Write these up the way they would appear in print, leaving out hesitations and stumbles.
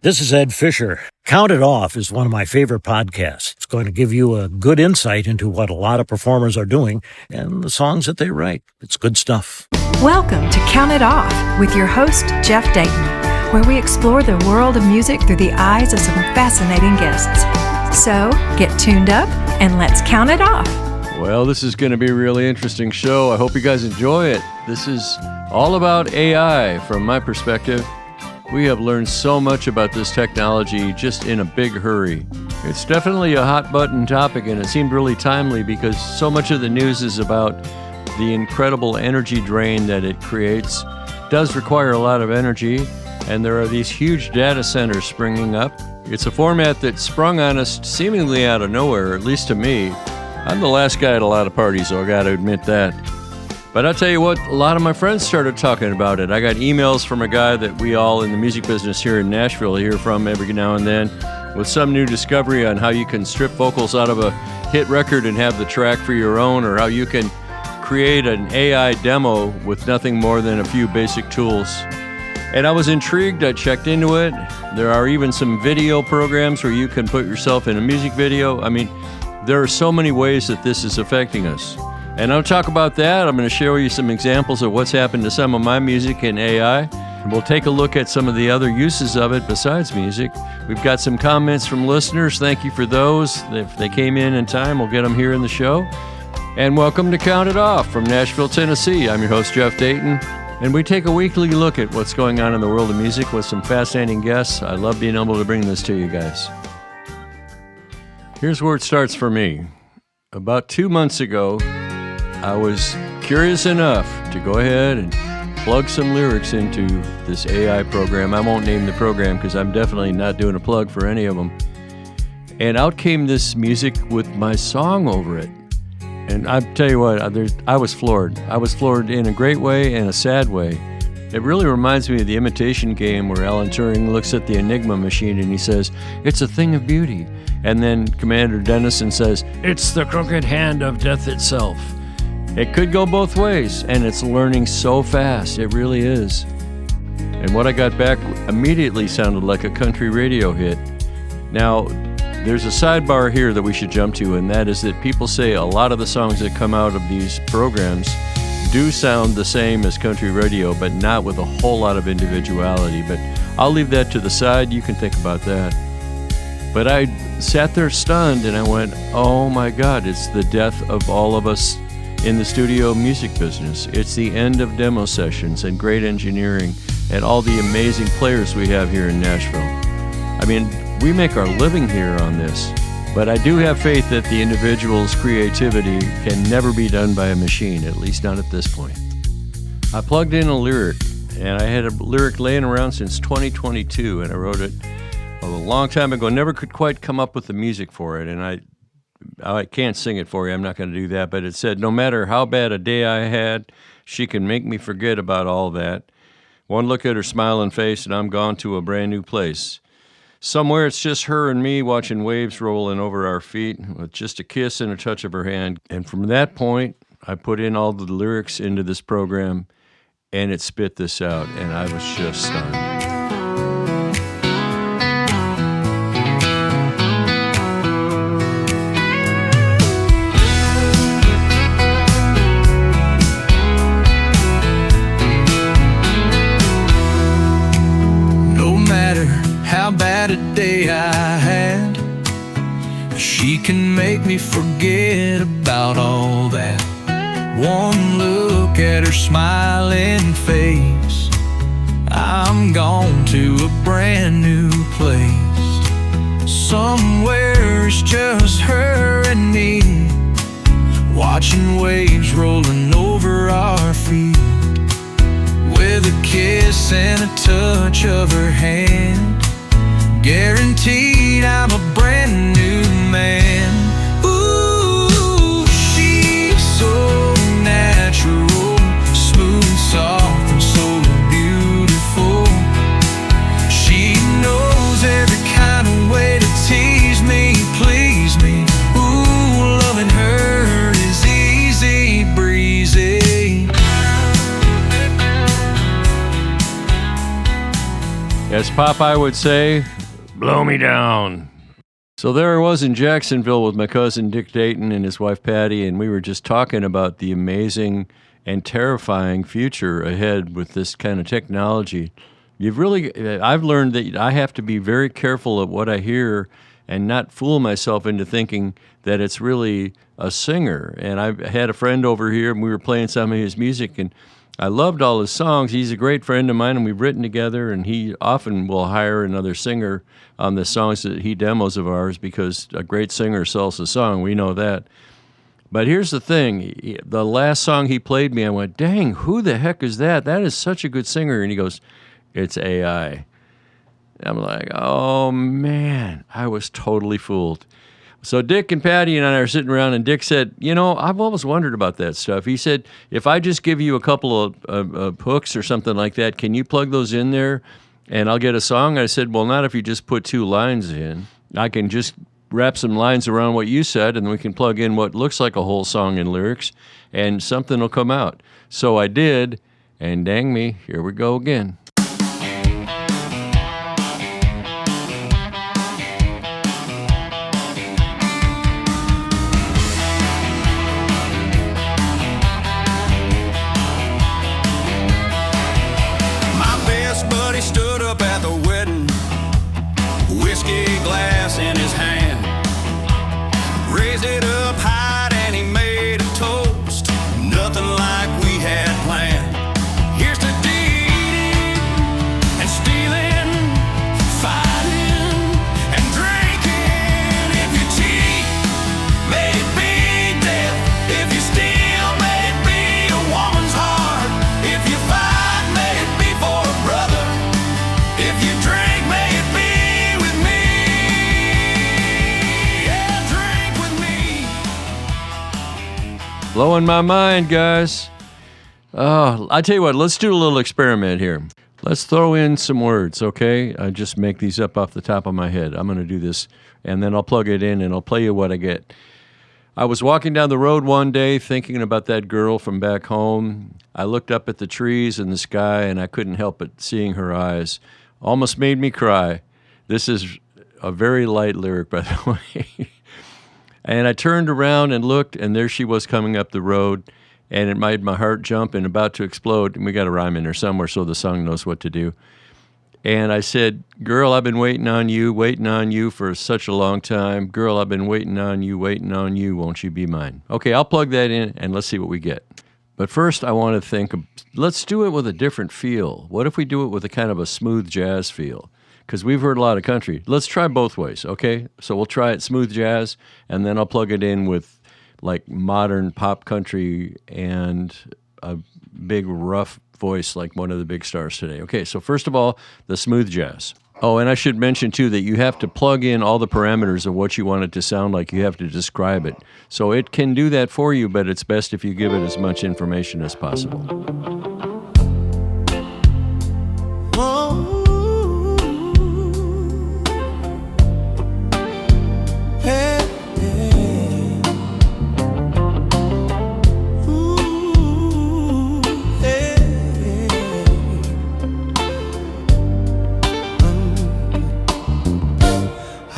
This is Ed Fisher. Count It Off is one of my favorite podcasts. It's going to give you a good insight into what a lot of performers are doing and the songs that they write. It's good stuff. Welcome to Count It Off with your host, Jeff Dayton, where we explore the world of music through the eyes of some fascinating guests. So get tuned up and let's count it off. Well, this is going to be a really interesting show. I hope you guys enjoy it. This is all about AI from my perspective. We have learned so much about this technology just in a big hurry. It's definitely a hot button topic, and it seemed really timely because so much of the news is about the incredible energy drain that it creates. It does require a lot of energy, and there are these huge data centers springing up. It's a format that sprung on us seemingly out of nowhere, at least to me. I'm the last guy at a lot of parties, so I got to admit that. But I'll tell you what, a lot of my friends started talking about it. I got emails from a guy that we all in the music business here in Nashville hear from every now and then with some new discovery on how you can strip vocals out of a hit record and have the track for your own, or how you can create an AI demo with nothing more than a few basic tools. And I was intrigued. I checked into it. There are even some video programs where you can put yourself in a music video. I mean, there are so many ways that this is affecting us. And I'll talk about that. I'm going to show you some examples of what's happened to some of my music in AI. And we'll take a look at some of the other uses of it besides music. We've got some comments from listeners. Thank you for those. If they came in time, we'll get them here in the show. And welcome to Count It Off from Nashville, Tennessee. I'm your host, Jeff Dayton. And we take a weekly look at what's going on in the world of music with some fascinating guests. I love being able to bring this to you guys. Here's where it starts for me. About 2 months ago, I was curious enough to go ahead and plug some lyrics into this AI program. I won't name the program because I'm definitely not doing a plug for any of them. And out came this music with my song over it. And I tell you what, I was floored. I was floored in a great way and a sad way. It really reminds me of the Imitation Game where Alan Turing looks at the Enigma machine and he says, "It's a thing of beauty." And then Commander Dennison says, "It's the crooked hand of death itself." It could go both ways, and it's learning so fast. It really is. And what I got back immediately sounded like a country radio hit. Now, there's a sidebar here that we should jump to, and that is that people say a lot of the songs that come out of these programs do sound the same as country radio, but not with a whole lot of individuality. But I'll leave that to the side. You can think about that. But I sat there stunned, and I went, oh my God, it's the death of all of us in the studio music business. It's the end of demo sessions and great engineering and all the amazing players we have here in Nashville. I mean, we make our living here on this, but I do have faith that the individual's creativity can never be done by a machine, at least not at this point. I plugged in a lyric, and I had a lyric laying around since 2022, and I wrote it a long time ago. Never could quite come up with the music for it, and I can't sing it for you. I'm not going to do that. But it said, no matter how bad a day I had, she can make me forget about all that. One look at her smiling face, and I'm gone to a brand new place. Somewhere it's just her and me watching waves rolling over our feet with just a kiss and a touch of her hand. And from that point, I put in all the lyrics into this program, and it spit this out, and I was just stunned. How bad a day I had, she can make me forget about all that. One look at her smiling face, I'm gone to a brand new place. Somewhere it's just her and me, watching waves rolling over our feet. With a kiss and a touch of her hand, guaranteed I'm a brand new man. Ooh, she's so natural, smooth, soft, and so beautiful. She knows every kind of way to tease me, please me. Ooh, loving her is easy breezy. As Popeye would say, blow me down. So there I was in Jacksonville with my cousin Dick Dayton and his wife Patty, and we were just talking about the amazing and terrifying future ahead with this kind of technology. I've learned that I have to be very careful of what I hear and not fool myself into thinking that it's really a singer. And I had a friend over here, and we were playing some of his music, and I loved all his songs. He's a great friend of mine, and we've written together, and he often will hire another singer on the songs that he demos of ours because a great singer sells a song. We know that. But here's the thing. The last song he played me, I went, dang, who the heck is that? That is such a good singer. And he goes, it's AI. I'm like, oh, man, I was totally fooled. So Dick and Patty and I are sitting around, and Dick said, I've always wondered about that stuff. He said, if I just give you a couple of hooks or something like that, can you plug those in there and I'll get a song? I said, well, not if you just put 2 lines in. I can just wrap some lines around what you said, and we can plug in what looks like a whole song and lyrics, and something will come out. So I did, and dang me, here we go again. Blowing my mind, guys. I tell you what, let's do a little experiment here. Let's throw in some words, okay? I just make these up off the top of my head. I'm going to do this, and then I'll plug it in, and I'll play you what I get. I was walking down the road one day thinking about that girl from back home. I looked up at the trees and the sky, and I couldn't help but seeing her eyes. Almost made me cry. This is a very light lyric, by the way. And I turned around and looked, and there she was coming up the road, and it made my heart jump and about to explode. And we got a rhyme in there somewhere so the song knows what to do. And I said, girl, I've been waiting on you for such a long time. Girl, I've been waiting on you, won't you be mine? Okay, I'll plug that in, and let's see what we get. But first, I want to think, let's do it with a different feel. What if we do it with a kind of a smooth jazz feel? Because we've heard a lot of country. Let's try both ways, okay? So we'll try it smooth jazz, and then I'll plug it in with like modern pop country and a big rough voice like one of the big stars today. Okay, so first of all, the smooth jazz. Oh, and I should mention, too, that you have to plug in all the parameters of what you want it to sound like. You have to describe it. So it can do that for you, but it's best if you give it as much information as possible.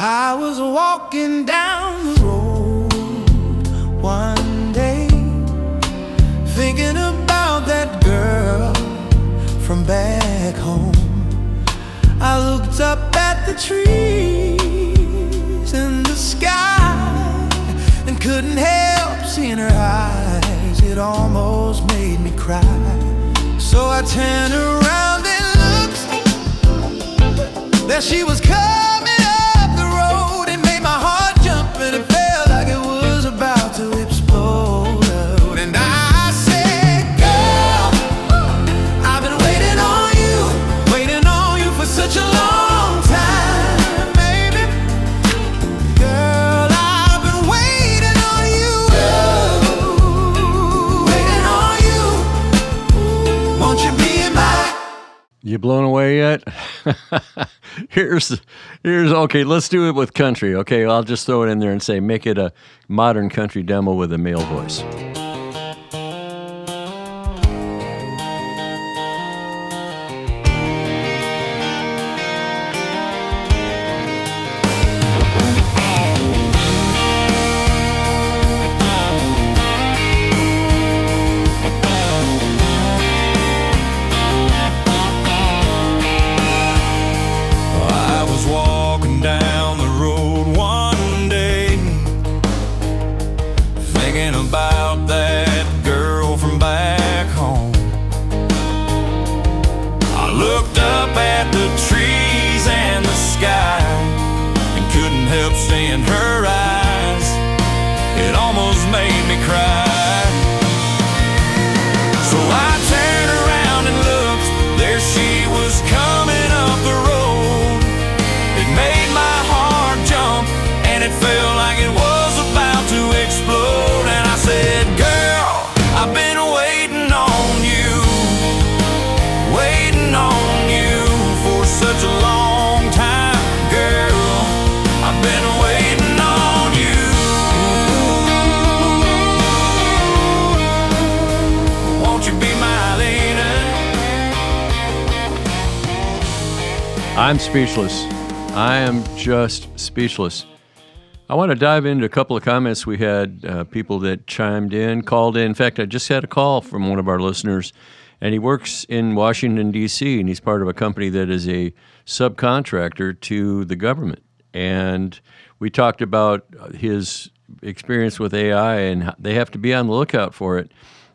I was walking down the road one day, thinking about that girl from back home. I looked up at the trees and the sky and couldn't help seeing her eyes. It almost made me cry. So I turned around and looked. There she was coming up the road. It made my heart jump and it felt like it was about to explode. And I said, girl, I've been waiting on you for such a long time, baby. Girl, I've been waiting on you, won't you be mine? You blown away yet? Here's okay, let's do it with country. Okay, I'll just throw it in there and say make it a modern country demo with a male voice. driving down the road one day, thinking about that girl from back home. I looked up at the trees and the sky and couldn't help seeing her eyes. It almost made me cry. So I turned around and looked. There she was coming up the road. It made my heart jump and it felt like it was about to explode. And I said, girl, I've been waiting on you, waiting on you for such a long time. Girl, I've been waiting on you. Won't you be my lady? I'm speechless. I am just speechless. I want to dive into a couple of comments we had, people that chimed in, called in. In fact, I just had a call from one of our listeners, and he works in Washington, D.C., and he's part of a company that is a subcontractor to the government. And we talked about his experience with AI, and they have to be on the lookout for it.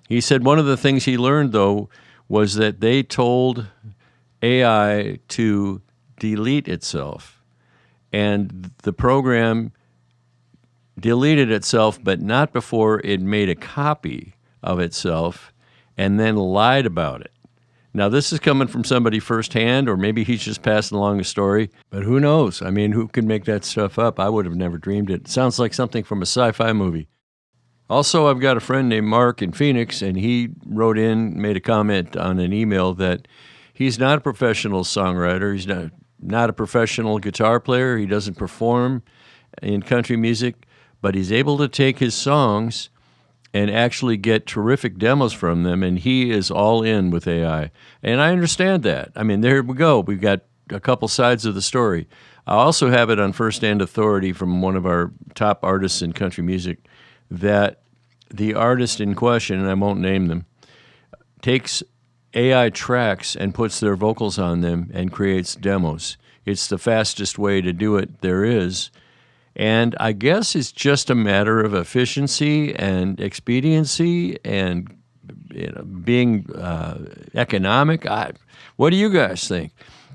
He said one of the things he learned, though, was that they told AI to delete itself. And the program deleted itself, but not before it made a copy of itself and then lied about it. Now, this is coming from somebody firsthand, or maybe he's just passing along a story, but who knows? I mean, who can make that stuff up? I would have never dreamed it. It sounds like something from a sci-fi movie. Also, I've got a friend named Mark in Phoenix, and he wrote in, made a comment on an email that he's not a professional songwriter. He's not a professional guitar player. He doesn't perform in country music, but he's able to take his songs and actually get terrific demos from them, and he is all in with AI. And I understand that. I mean, there we go. We've got a couple sides of the story. I also have it on first-hand authority from one of our top artists in country music that the artist in question, and I won't name them, takes AI tracks and puts their vocals on them and creates demos. It's the fastest way to do it there is. And I guess it's just a matter of efficiency and expediency and being economic. What do you guys think?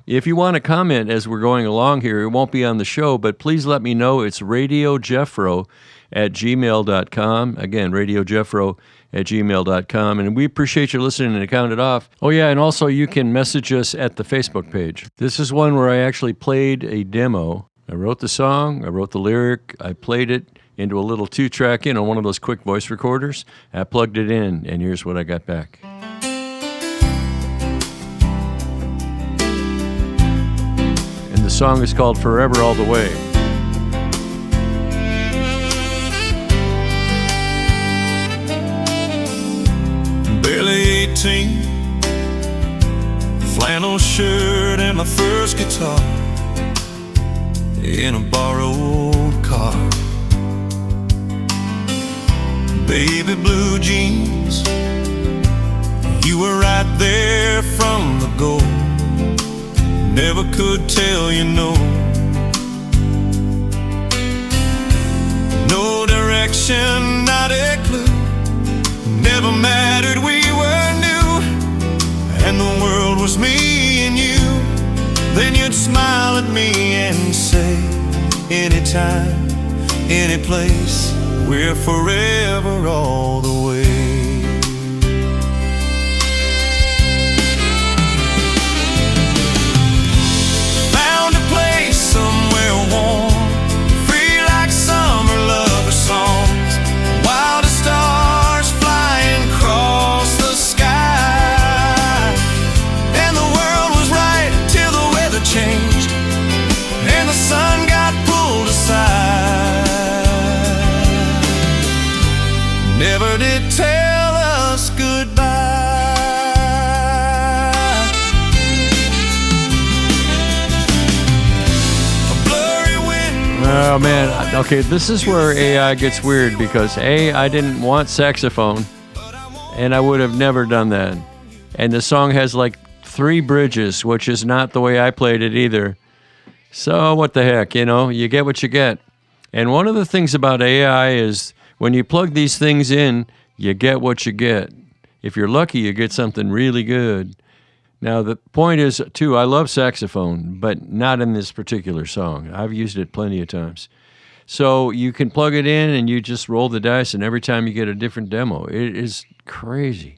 If you want to comment as we're going along here, it won't be on the show, but please let me know. It's radiojeffro@gmail.com. Again, radiojeffro@gmail.com. And we appreciate you listening to Count It Off. Oh, yeah, and also you can message us at the Facebook page. This is one where I actually played a demo. I wrote the song, I wrote the lyric, I played it into a little 2-track on one of those quick voice recorders. I plugged it in, and here's what I got back. And the song is called Forever All the Way. Barely 18, flannel shirt and my first guitar in a borrowed car. Baby blue jeans, you were right there from the go. Never could tell you no. No direction, not a clue. Never mattered, we were new, and the world was me and you. Then you'd smile at me and say, anytime, any place, we're forever all the way. Found a place somewhere warm, free like summer lover songs, wild as stars flying across the sky. And the world was right till the weather changed and the sun got pulled aside. Never did tell us goodbye. A blurry wind. Oh, man. Okay, this is where AI gets weird because, A, I didn't want saxophone, and I would have never done that. And the song has like 3 bridges, which is not the way I played it either. So what the heck, you get what you get. And one of the things about AI is when you plug these things in, you get what you get. If you're lucky, you get something really good. Now, the point is, too, I love saxophone, but not in this particular song. I've used it plenty of times. So you can plug it in and you just roll the dice, and every time you get a different demo. It is crazy.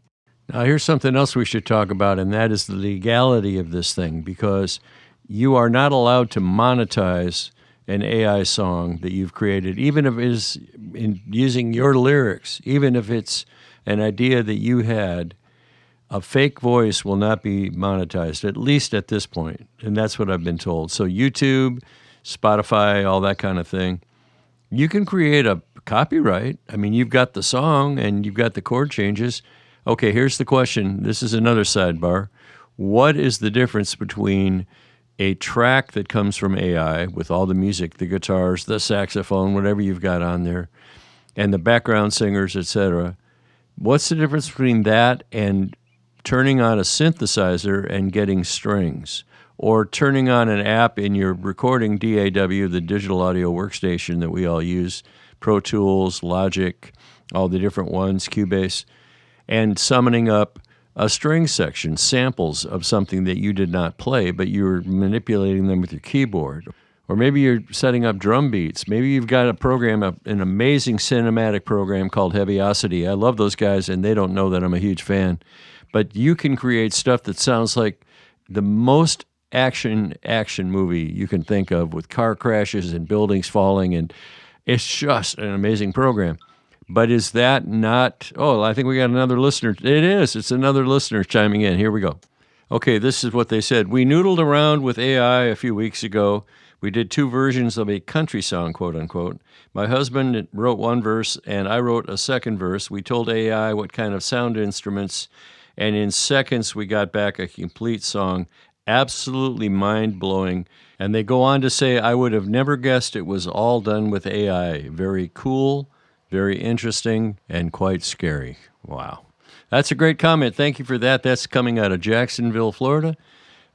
Now, here's something else we should talk about, and that is the legality of this thing, because you are not allowed to monetize an AI song that you've created, even if it is using your lyrics, even if it's an idea that you had. A fake voice will not be monetized, at least at this point, and that's what I've been told. So YouTube, Spotify, all that kind of thing, you can create a copyright. I mean, you've got the song and you've got the chord changes. Okay, here's the question. This is another sidebar. What is the difference between a track that comes from AI with all the music, the guitars, the saxophone, whatever you've got on there, and the background singers, etc.? What's the difference between that and turning on a synthesizer and getting strings, or turning on an app in your recording DAW, the digital audio workstation that we all use, Pro Tools, Logic, all the different ones, Cubase, and summoning up a string section, samples of something that you did not play, but you were manipulating them with your keyboard. Or maybe you're setting up drum beats. Maybe you've got a program, an amazing cinematic program called Heaviosity. I love those guys, and they don't know that I'm a huge fan. But you can create stuff that sounds like the most action movie you can think of, with car crashes and buildings falling, and it's just an amazing program. But is that not... Oh, I think we got another listener. It is. It's another listener chiming in. Here we go. Okay, this is what they said. We noodled around with AI a few weeks ago. We did 2 versions of a country song, quote unquote. My husband wrote one verse, and I wrote a second verse. We told AI what kind of sound instruments, and in seconds we got back a complete song. Absolutely mind-blowing. And they go on to say, I would have never guessed it was all done with AI. Very cool, very interesting, and quite scary. Wow. That's a great comment. Thank you for that. That's coming out of Jacksonville, Florida.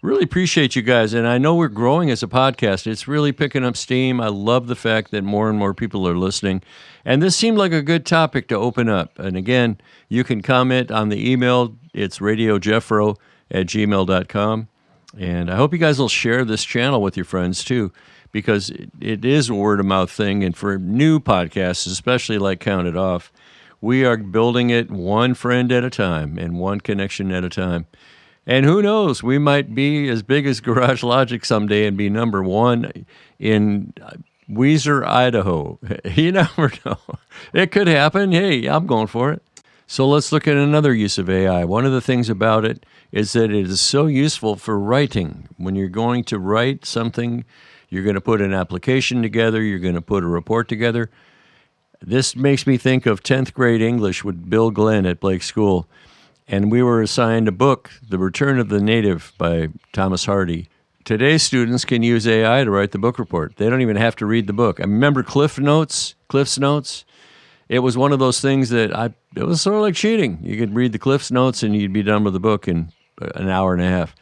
Really appreciate you guys. And I know we're growing as a podcast. It's really picking up steam. I love the fact that more and more people are listening. And this seemed like a good topic to open up. And again, you can comment on the email. It's radiojeffro@gmail.com. And I hope you guys will share this channel with your friends too, because it is a word-of-mouth thing. And for new podcasts, especially like Count It Off, we are building it one friend at a time and one connection at a time. And who knows, we might be as big as Garage Logic someday and be number one in Weiser, Idaho. You never know. It could happen. Hey, I'm going for it. So let's look at another use of AI. One of the things about it is that it is so useful for writing. When you're going to write something, you're going to put an application together, you're going to put a report together. This makes me think of 10th grade English with Bill Glenn at Blake School. And we were assigned a book, The Return of the Native by Thomas Hardy. Today's students can use AI to write the book report. They don't even have to read the book. I remember Cliff's Notes. It was one of those things that it was sort of like cheating. You could read the Cliff's Notes and you'd be done with the book in an hour and a half.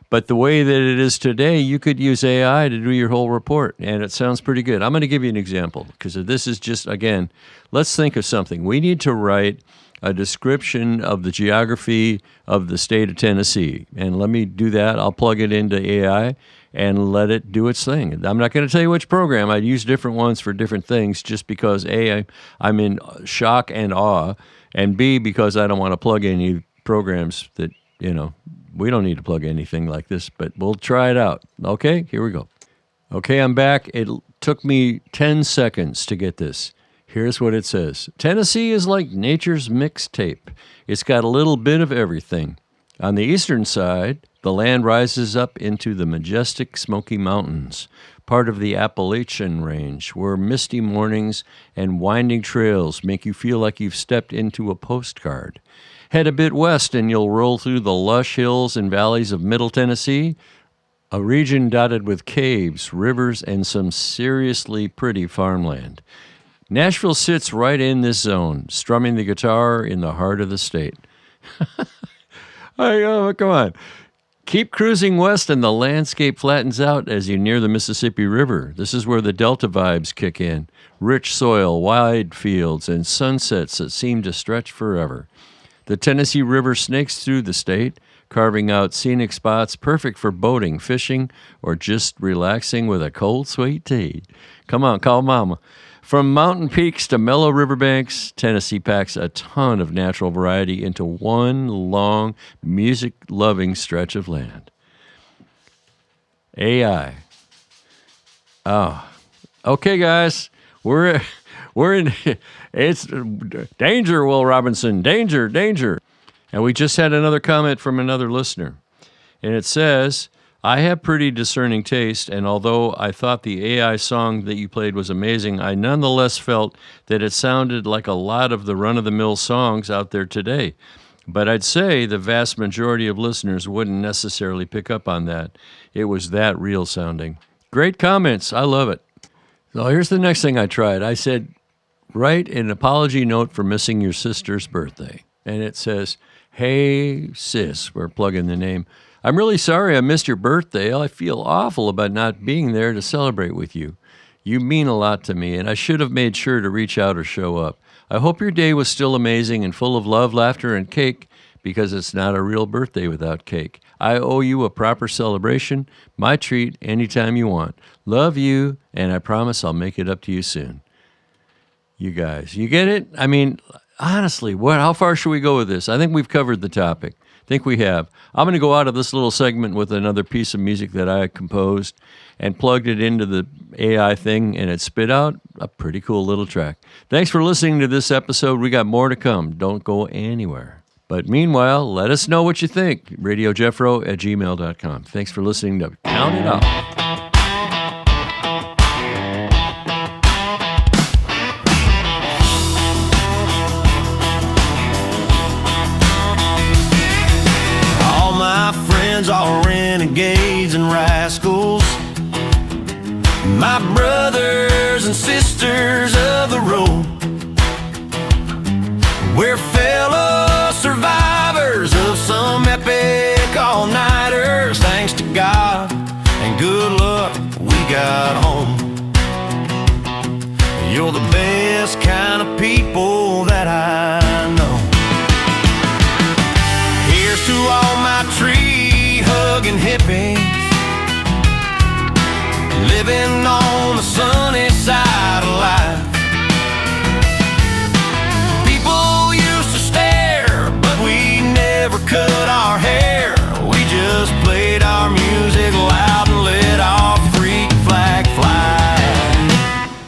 But the way that it is today, you could use AI to do your whole report, and it sounds pretty good. I'm going to give you an example, because this is just, again, let's think of something. We need to write a description of the geography of the state of Tennessee. And let me do that. I'll plug it into AI and let it do its thing. I'm not going to tell you which program. I use different ones for different things, just because A, I'm in shock and awe, and B, because I don't want to plug any programs that, we don't need to plug anything like this, but we'll try it out. Okay, here we go. Okay, I'm back. It took me 10 seconds to get this. Here's what it says. Tennessee is like nature's mixtape. It's got a little bit of everything. On the eastern side, the land rises up into the majestic Smoky Mountains, part of the Appalachian Range, where misty mornings and winding trails make you feel like you've stepped into a postcard. Head a bit west and you'll roll through the lush hills and valleys of Middle Tennessee, a region dotted with caves, rivers, and some seriously pretty farmland. Nashville sits right in this zone, strumming the guitar in the heart of the state. Come on. Keep cruising west and the landscape flattens out as you near the Mississippi River. This is where the Delta vibes kick in. Rich soil, wide fields, and sunsets that seem to stretch forever. The Tennessee River snakes through the state, carving out scenic spots perfect for boating, fishing, or just relaxing with a cold, sweet tea. Come on, call mama. From mountain peaks to mellow riverbanks, Tennessee packs a ton of natural variety into one long, music-loving stretch of land. AI. Oh, okay, guys, we're in. It's danger, Will Robinson. Danger. And we just had another comment from another listener, and it says, I have pretty discerning taste, and although I thought the AI song that you played was amazing, I nonetheless felt that it sounded like a lot of the run-of-the-mill songs out there today. But I'd say the vast majority of listeners wouldn't necessarily pick up on that. It was that real sounding. Great comments. I love it. So here's the next thing I tried. I said, write an apology note for missing your sister's birthday. And it says, hey, sis, we're plugging the name. I'm really sorry I missed your birthday. I feel awful about not being there to celebrate with you. You mean a lot to me, and I should have made sure to reach out or show up. I hope your day was still amazing and full of love, laughter, and cake, because it's not a real birthday without cake. I owe you a proper celebration, my treat, anytime you want. Love you, and I promise I'll make it up to you soon. You guys, you get it? I mean, honestly, how far should we go with this? I think we've covered the topic. I think we have. I'm going to go out of this little segment with another piece of music that I composed and plugged it into the AI thing, and it spit out a pretty cool little track. Thanks for listening to this episode. We got more to come. Don't go anywhere. But meanwhile, let us know what you think. RadioJeffro@gmail.com. Thanks for listening to Count It Out. All renegades and rascals, my brothers and sisters of the road. We're fellow survivors of some epic all-nighters. Thanks to God and good luck, we got home. You're the best kind of people that I know. Here's to all my tree-hugging hippies, living on the sunny side of life. People used to stare, but we never cut our hair. We just played our music loud and let our freak flag fly.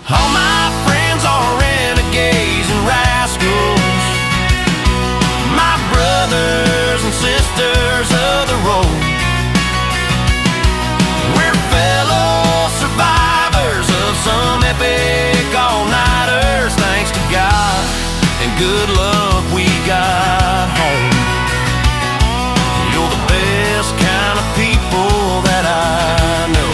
All my friends are renegades and rascals, my brothers and sisters of the road. We're fellow survivors of some epic all-nighters. Thanks to God and good luck, we got home. You're the best kind of people that I know.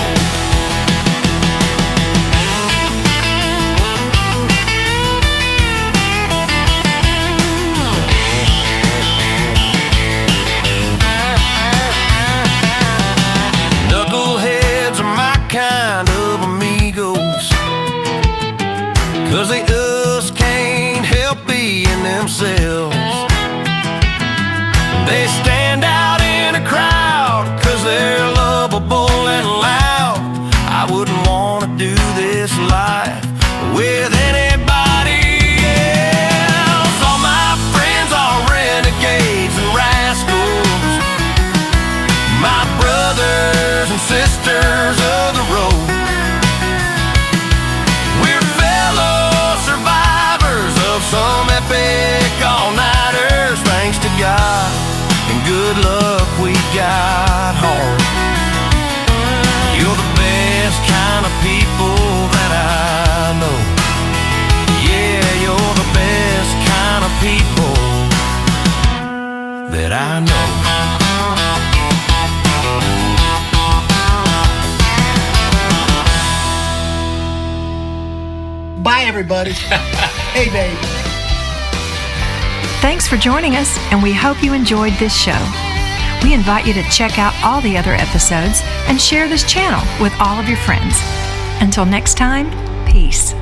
Knuckleheads are my kind of amigos, 'cause they just can't help being themselves. They stand out in a crowd 'cause they're lovable and loud. I wouldn't want to do this life with anybody else. All my friends are renegades and rascals, my brothers and sisters of the road. We're fellow survivors of some epic all-nighters. Thanks to God and good luck, we got home. You're the best kind of people that I know. Yeah, you're the best kind of people that I know. Bye, everybody. Hey, babe. Thanks for joining us, and we hope you enjoyed this show. we invite you to check out all the other episodes and share this channel with all of your friends. Until next time, peace.